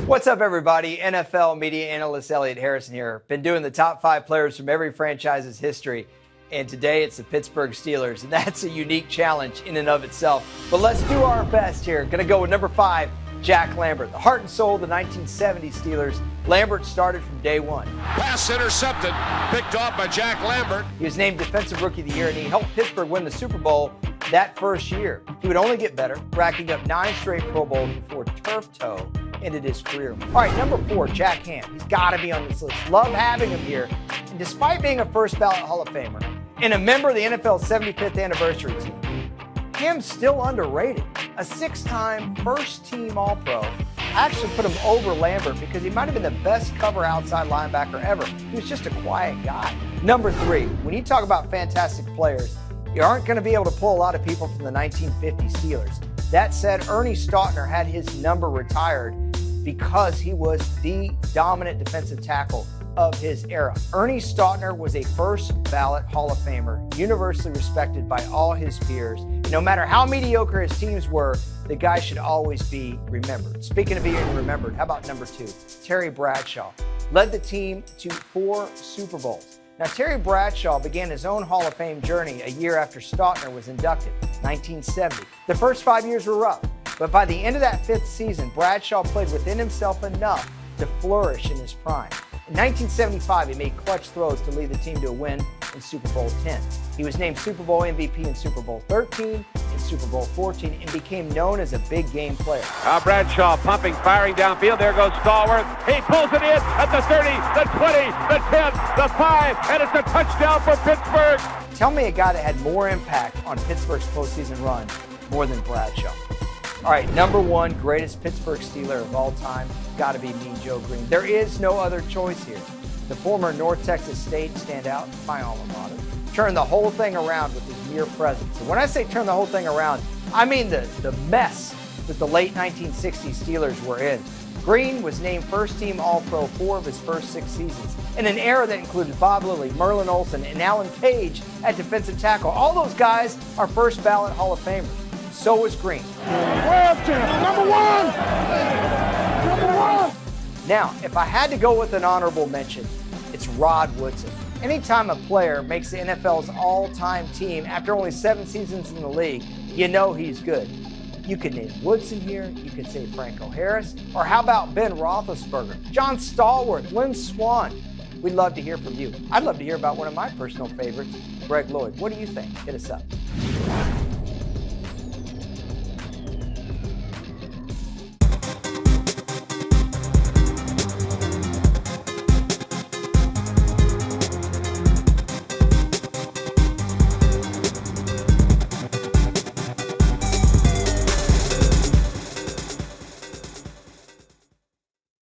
What's up, everybody? NFL media analyst Elliot Harrison here. Been doing the top 5 players from every franchise's history, and today it's the Pittsburgh Steelers, and that's a unique challenge in and of itself. But let's do our best here. Gonna go with number 5, Jack Lambert, the heart and soul of the 1970 Steelers. Lambert started from day one. Pass intercepted, picked off by Jack Lambert. He was named Defensive Rookie of the Year, and he helped Pittsburgh win the Super Bowl that first year. He would only get better, racking up 9 straight Pro Bowls before turf toe ended his career. All right, number 4, Jack Ham. He's got to be on this list. Love having him here. And despite being a first ballot Hall of Famer and a member of the NFL's 75th anniversary team, Ham's still underrated. A 6-time first-team All-Pro. I actually put him over Lambert because he might have been the best cover outside linebacker ever. He was just a quiet guy. Number 3, when you talk about fantastic players, you aren't going to be able to pull a lot of people from the 1950 Steelers. That said, Ernie Stautner had his number retired because he was the dominant defensive tackle of his era. Ernie Stautner was a first ballot Hall of Famer, universally respected by all his peers. No matter how mediocre his teams were, the guy should always be remembered. Speaking of being remembered, how about number 2, Terry Bradshaw? Led the team to 4 Super Bowls. Now, Terry Bradshaw began his own Hall of Fame journey a year after Stautner was inducted, 1970. The first 5 years were rough, but by the end of that 5th season, Bradshaw played within himself enough to flourish in his prime. In 1975, he made clutch throws to lead the team to a win in Super Bowl X. He was named Super Bowl MVP in Super Bowl XIII and Super Bowl XIV and became known as a big game player. Bradshaw pumping, firing downfield. There goes Stallworth. He pulls it in at the 30, the 20, the 10, the 5, and it's a touchdown for Pittsburgh. Tell me a guy that had more impact on Pittsburgh's postseason run more than Bradshaw. All right, number 1, greatest Pittsburgh Steeler of all time, got to be Mean Joe Greene. There is no other choice here. The former North Texas State standout, my alma mater, turned the whole thing around with his mere presence. And when I say turn the whole thing around, I mean the mess that the late 1960s Steelers were in. Greene was named first-team All-Pro 4 of his first 6 seasons, in an era that included Bob Lilly, Merlin Olsen, and Alan Page at defensive tackle. All those guys are first-ballot Hall of Famers. So was Greene. Number one! Now, if I had to go with an honorable mention, it's Rod Woodson. Anytime a player makes the NFL's all-time team after only 7 seasons in the league, you know he's good. You could name Woodson here, you could say Franco Harris, or how about Ben Roethlisberger, John Stallworth, Lynn Swann? We'd love to hear from you. I'd love to hear about one of my personal favorites, Greg Lloyd. What do you think? Hit us up.